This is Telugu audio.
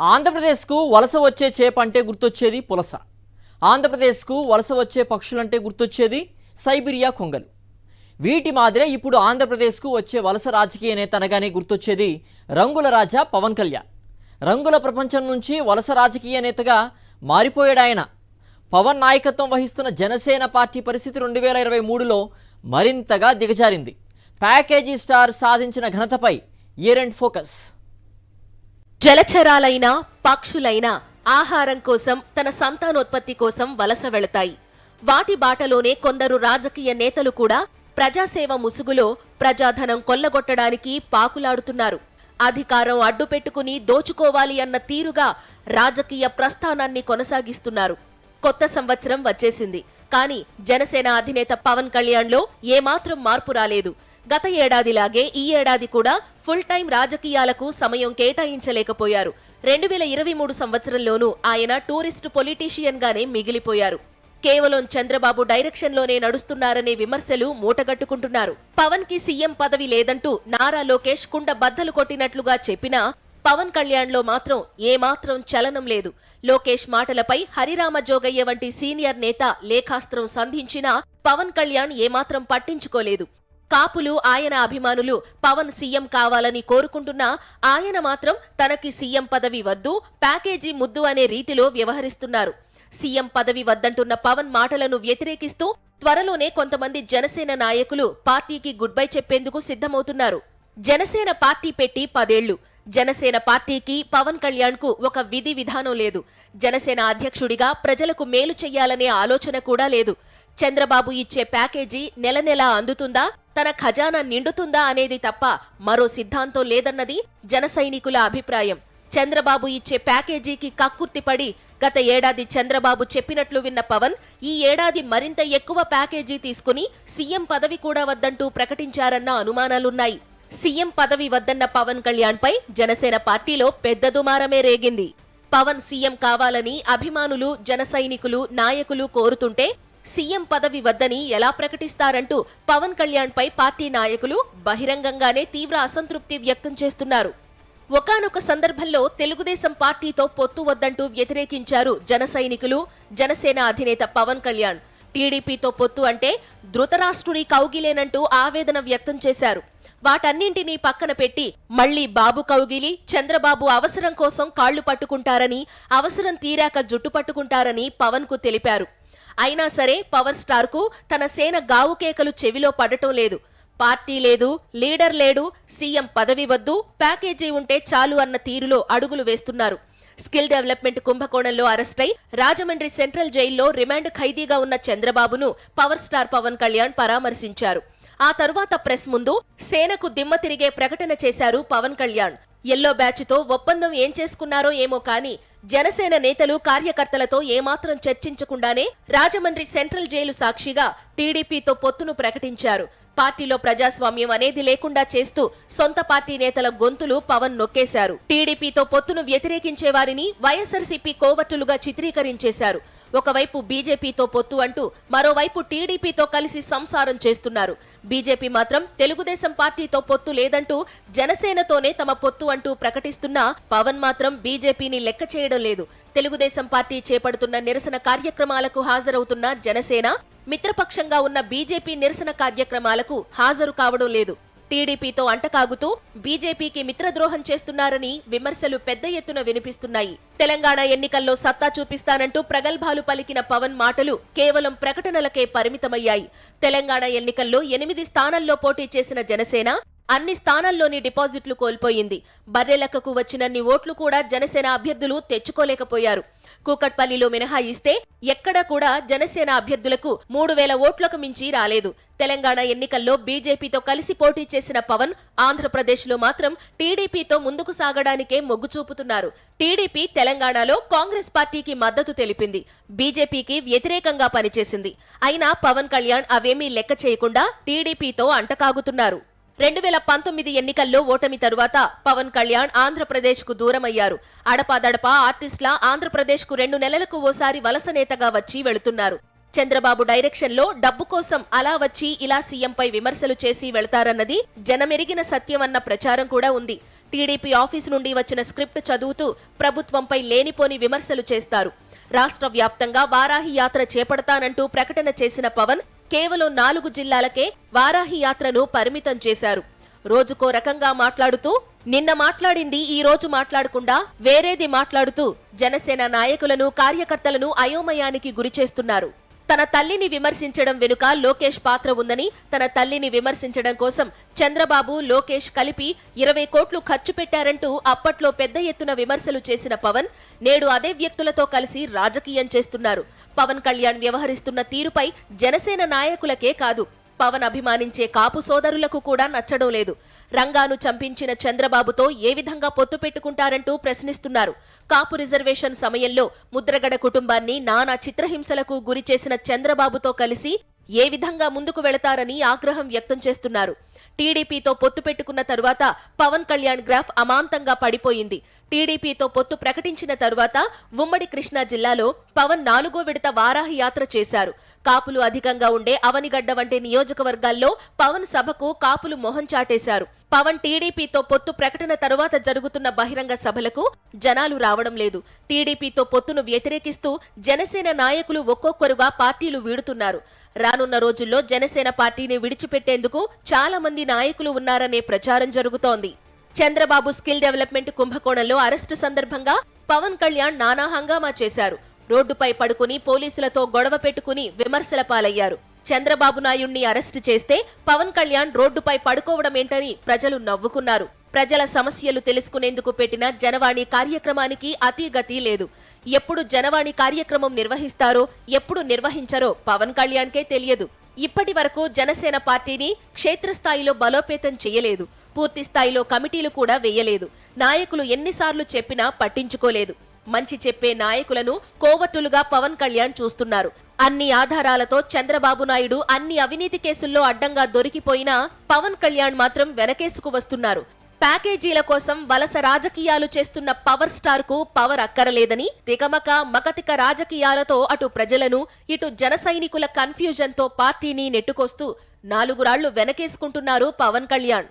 ఆంధ్రప్రదేశ్కు వలస వచ్చే చేప అంటే గుర్తొచ్చేది పులస. ఆంధ్రప్రదేశ్కు వలస వచ్చే పక్షులంటే గుర్తొచ్చేది సైబీరియా కొంగలు. వీటి మాదిరే ఇప్పుడు ఆంధ్రప్రదేశ్కు వచ్చే వలస రాజకీయ నేత అనగానే గుర్తొచ్చేది రంగుల రాజా పవన్ కళ్యాణ్. రంగుల ప్రపంచం నుంచి వలస రాజకీయ నేతగా మారిపోయాడు ఆయన. పవన్ నాయకత్వం వహిస్తున్న జనసేన పార్టీ పరిస్థితి 2023లో మరింతగా దిగజారింది. ప్యాకేజీ స్టార్ సాధించిన ఘనతపై ఇయర్ ఎండ్ ఫోకస్. జలచరాలైనా పక్షులైనా ఆహారం కోసం తన సంతానోత్పత్తి కోసం వలస వెళతాయి. వాటి బాటలోనే కొందరు రాజకీయ నేతలు కూడా ప్రజాసేవ ముసుగులో ప్రజాధనం కొల్లగొట్టడానికి పాకులాడుతున్నారు. అధికారం అడ్డుపెట్టుకుని దోచుకోవాలి అన్న తీరుగా రాజకీయ ప్రస్థానాన్ని కొనసాగిస్తున్నారు. కొత్త సంవత్సరం వచ్చేసింది, కానీ జనసేన అధినేత పవన్ కళ్యాణ్లో ఏమాత్రం మార్పు రాలేదు. గత ఏడాదిలాగే ఈ ఏడాది కూడా ఫుల్ టైం రాజకీయాలకు సమయం కేటాయించలేకపోయారు. 2023 సంవత్సరంలోనూ ఆయన టూరిస్ట్ పొలిటీషియన్ గానే మిగిలిపోయారు. కేవలం చంద్రబాబు డైరెక్షన్లోనే నడుస్తున్నారనే విమర్శలు మూటగట్టుకుంటున్నారు. పవన్ కి సీఎం పదవి లేదంటూ నారా లోకేష్ కుండ బద్దలు కొట్టినట్లుగా చెప్పినా పవన్ కళ్యాణ్లో మాత్రం ఏమాత్రం చలనం లేదు. లోకేష్ మాటలపై హరిరామ జోగయ్య వంటి సీనియర్ నేత లేఖాస్త్రం సంధించినా పవన్ కళ్యాణ్ ఏమాత్రం పట్టించుకోలేదు. కాపులు ఆయన అభిమానులు పవన్ సీఎం కావాలని కోరుకుంటున్నా ఆయన మాత్రం తనకి సీఎం పదవి వద్దు, ప్యాకేజీ ముద్దు అనే రీతిలో వ్యవహరిస్తున్నారు. సీఎం పదవి వద్దంటున్న పవన్ మాటలను వ్యతిరేకిస్తూ త్వరలోనే కొంతమంది జనసేన నాయకులు పార్టీకి గుడ్ బై చెప్పేందుకు సిద్ధమవుతున్నారు. జనసేన పార్టీ పెట్టి 10 ఏళ్లు. జనసేన పార్టీకి పవన్ కళ్యాణ్ కు ఒక విధి విధానం లేదు. జనసేన అధ్యక్షుడిగా ప్రజలకు మేలు చెయ్యాలనే ఆలోచన కూడా లేదు. చంద్రబాబు ఇచ్చే ప్యాకేజీ నెల నెలా అందుతుందా, తన ఖజానా నిండుతుందా అనేది తప్ప మరో సిద్ధాంతం లేదన్నది జన సైనికుల అభిప్రాయం. చంద్రబాబు ఇచ్చే ప్యాకేజీకి కక్కుర్తిపడి గత ఏడాది చంద్రబాబు చెప్పినట్లు విన్న పవన్ ఈ ఏడాది మరింత ఎక్కువ ప్యాకేజీ తీసుకుని సీఎం పదవి కూడా వద్దంటూ ప్రకటించారన్న అనుమానాలున్నాయి. సీఎం పదవి వద్దన్న పవన్ కళ్యాణ్ పై జనసేన పార్టీలో పెద్ద దుమారమే రేగింది. పవన్ సీఎం కావాలని అభిమానులు, జన సైనికులు, నాయకులు కోరుతుంటే సీఎం పదవి వద్దని ఎలా ప్రకటిస్తారంటూ పవన్ కళ్యాణ్ పై పార్టీ నాయకులు బహిరంగంగానే తీవ్ర అసంతృప్తి వ్యక్తం చేస్తున్నారు. ఒకానొక సందర్భంలో తెలుగుదేశం పార్టీతో పొత్తు వద్దంటూ వ్యతిరేకించారు జన సైనికులు, జనసేన అధినేత పవన్ కళ్యాణ్. టీడీపీతో పొత్తు అంటే ధృతరాష్ట్రుడి కౌగిలేనంటూ ఆవేదన వ్యక్తం చేశారు. వాటన్నింటినీ పక్కన పెట్టి మళ్లీ బాబు కౌగిలి, చంద్రబాబు అవసరం కోసం కాళ్లు పట్టుకుంటారని, అవసరం తీరాక జుట్టు పట్టుకుంటారని పవన్ కు తెలిపారు. అయినా సరే పవర్ స్టార్ కు తన సేన గావుకేకలు చెవిలో పడటం లేదు. పార్టీ లేదు, లీడర్ లేడు, సీఎం పదవి వద్దు, ప్యాకేజీ ఉంటే చాలు అన్న తీరులో అడుగులు వేస్తున్నారు. స్కిల్ డెవలప్మెంట్ కుంభకోణంలో అరెస్టై రాజమండ్రి సెంట్రల్ జైల్లో రిమాండ్ ఖైదీగా ఉన్న చంద్రబాబును పవర్ స్టార్ పవన్ కళ్యాణ్ పరామర్శించారు. ఆ తరువాత ప్రెస్ ముందు సేనకు దిమ్మ తిరిగే ప్రకటన చేశారు పవన్ కళ్యాణ్. ఎల్లో బ్యాచ్ తో ఒప్పందం ఏం చేసుకున్నారో ఏమో కానీ జనసేన నేతలు, కార్యకర్తలతో ఏమాత్రం చర్చించకుండానే రాజమండ్రి సెంట్రల్ జైలు సాక్షిగా టీడీపీతో పొత్తును ప్రకటించారు. పార్టీలో ప్రజాస్వామ్యం అనేది లేకుండా చేస్తూ సొంత పార్టీ నేతల గొంతులు పవన్ నొక్కేశారు. టీడీపీతో పొత్తును వ్యతిరేకించే వారిని వైఎస్ఆర్సీపీ కోవట్టులుగా చిత్రీకరించేశారు. ఒకవైపు బీజేపీతో పొత్తు అంటూ మరోవైపు టీడీపీతో కలిసి సంసారం చేస్తున్నారు. బీజేపీ మాత్రం తెలుగుదేశం పార్టీతో పొత్తు లేదంటూ జనసేనతోనే తమ పొత్తు అంటూ ప్రకటిస్తున్నా పవన్ మాత్రం బీజేపీని లెక్క చేయడం లేదు. తెలుగుదేశం పార్టీ చేపడుతున్న నిరసన కార్యక్రమాలకు హాజరవుతున్న జనసేన మిత్రపక్షంగా ఉన్న బీజేపీ నిరసన కార్యక్రమాలకు హాజరు కావడం లేదు. టీడీపీతో అంటకాగుతూ బీజేపీకి మిత్రద్రోహం చేస్తున్నారని విమర్శలు పెద్ద ఎత్తున వినిపిస్తున్నాయి. తెలంగాణ ఎన్నికల్లో సత్తా చూపిస్తానంటూ ప్రగల్భాలు పలికిన పవన్ మాటలు కేవలం ప్రకటనలకే పరిమితమయ్యాయి. తెలంగాణ ఎన్నికల్లో 8 స్థానాల్లో పోటీ చేసిన జనసేన అన్ని స్థానాల్లోని డిపాజిట్లు కోల్పోయింది. బర్రెలెక్కకు వచ్చినన్ని ఓట్లు కూడా జనసేన అభ్యర్థులు తెచ్చుకోలేకపోయారు. కూకట్పల్లిలో మినహాయిస్తే ఎక్కడా కూడా జనసేన అభ్యర్థులకు 3000 ఓట్లకు మించి రాలేదు. తెలంగాణ ఎన్నికల్లో బీజేపీతో కలిసి పోటీ చేసిన పవన్ ఆంధ్రప్రదేశ్లో మాత్రం టీడీపీతో ముందుకు సాగడానికే మొగ్గు చూపుతున్నారు. టీడీపీ తెలంగాణలో కాంగ్రెస్ పార్టీకి మద్దతు తెలిపింది, బీజేపీకి వ్యతిరేకంగా పనిచేసింది. అయినా పవన్ కళ్యాణ్ అవేమీ లెక్క చేయకుండా టీడీపీతో అంటకాగుతున్నారు. 2019 ఎన్నికల్లో ఓటమి తరువాత పవన్ కళ్యాణ్ ఆంధ్రప్రదేశ్ కు దూరమయ్యారు. అడపాదడపా ఆర్టిస్టుల ఆంధ్రప్రదేశ్ కు 2 నెలలకు ఓసారి వలస నేతగా వచ్చి వెళుతున్నారు. చంద్రబాబు డైరెక్షన్ లో డబ్బు కోసం అలా వచ్చి ఇలా సీఎంపై విమర్శలు చేసి వెళతారన్నది జనమెరిగిన సత్యమన్న ప్రచారం కూడా ఉంది. టీడీపీ ఆఫీసు నుండి వచ్చిన స్క్రిప్ట్ చదువుతూ ప్రభుత్వంపై లేనిపోని విమర్శలు చేస్తారు. రాష్ట్ర వ్యాప్తంగా వారాహి యాత్ర చేపడతానంటూ ప్రకటన చేసిన పవన్ కేవలం 4 జిల్లాలకే వారాహి యాత్రను పరిమితం చేశారు. రోజుకో రకంగా మాట్లాడుతూ నిన్న మాట్లాడింది ఈ రోజు మాట్లాడకుండా వేరేది మాట్లాడుతూ జనసేన నాయకులను కార్యకర్తలను అయోమయానికి గురిచేస్తున్నారు. తన తల్లిని విమర్శించడం వెనుక లోకేష్ పాత్ర ఉందని, తన తల్లిని విమర్శించడం కోసం చంద్రబాబు, లోకేష్ కలిపి 20 కోట్లు ఖర్చు పెట్టారంటూ అప్పట్లో పెద్ద ఎత్తున విమర్శలు చేసిన పవన్ నేడు అదే వ్యక్తులతో కలిసి రాజకీయం చేస్తున్నారు. పవన్ కళ్యాణ్ వ్యవహరిస్తున్న తీరుపై జనసేన నాయకులకే కాదు, పవన్ అభిమానించే కాపు సోదరులకు కూడా నచ్చడం లేదు. రంగాను చంపించిన చంద్రబాబుతో ఏ విధంగా పొత్తు పెట్టుకుంటారంటూ ప్రశ్నిస్తున్నారు. కాపు రిజర్వేషన్ సమయంలో ముద్రగడ కుటుంబాన్ని నానా చిత్రహింసలకు గురి చేసిన చంద్రబాబుతో కలిసి ఏ విధంగా ముందుకు వెళతారని ఆగ్రహం వ్యక్తం చేస్తున్నారు. టీడీపీతో పొత్తు పెట్టుకున్న తరువాత పవన్ కళ్యాణ్ గ్రాఫ్ అమాంతంగా పడిపోయింది. టీడీపీతో పొత్తు ప్రకటించిన తరువాత ఉమ్మడి కృష్ణా జిల్లాలో పవన్ 4వ విడత వారాహి యాత్ర చేశారు. కాపులు అధికంగా ఉండే అవనిగడ్డ వంటి నియోజకవర్గాల్లో పవన్ సభకు కాపులు మొహం చాటేశారు. పవన్ టీడీపీతో పొత్తు ప్రకటన తరువాత జరుగుతున్న బహిరంగ సభలకు జనాలు రావడం లేదు. టీడీపీతో పొత్తును వ్యతిరేకిస్తూ జనసేన నాయకులు ఒక్కొక్కరుగా పార్టీలు వీడుతున్నారు. రానున్న రోజుల్లో జనసేన పార్టీని విడిచిపెట్టేందుకు చాలా మంది నాయకులు ఉన్నారనే ప్రచారం జరుగుతోంది. చంద్రబాబు స్కిల్ డెవలప్మెంట్ కుంభకోణంలో అరెస్టు సందర్భంగా పవన్ కళ్యాణ్ నానా హంగామా చేశారు. రోడ్డుపై పడుకుని పోలీసులతో గొడవ పెట్టుకుని విమర్శల పాలయ్యారు. చంద్రబాబు నాయుడిని అరెస్టు చేస్తే పవన్ కళ్యాణ్ రోడ్డుపై పడుకోవడమేంటని ప్రజలు నవ్వుకున్నారు. ప్రజల సమస్యలు తెలుసుకునేందుకు పెట్టిన జనవాణి కార్యక్రమానికి అతీగతి లేదు. ఎప్పుడు జనవాణి కార్యక్రమం నిర్వహిస్తారో, ఎప్పుడు నిర్వహించరో పవన్ కళ్యాణ్కే తెలియదు. ఇప్పటి వరకు జనసేన పార్టీని క్షేత్రస్థాయిలో బలోపేతం చేయలేదు. పూర్తి స్థాయిలో కమిటీలు కూడా వేయలేదు. నాయకులు ఎన్నిసార్లు చెప్పినా పట్టించుకోలేదు. మంచి చెప్పే నాయకులను కోవట్టులుగా పవన్ కళ్యాణ్ చూస్తున్నారు. అన్ని ఆధారాలతో చంద్రబాబు నాయుడు అన్ని అవినీతి కేసుల్లో అడ్డంగా దొరికిపోయినా పవన్ కళ్యాణ్ మాత్రం వెనకేసుకు వస్తున్నారు. ప్యాకేజీల కోసం వలస రాజకీయాలు చేస్తున్న పవర్ స్టార్ కు పవర్ అక్కరలేదని తికమక మకతిక రాజకీయాలతో అటు ప్రజలను ఇటు జన సైనికుల కన్ఫ్యూజన్ తో పార్టీని నెట్టుకొస్తూ 4 రాళ్లు వెనకేసుకుంటున్నారు పవన్ కళ్యాణ్.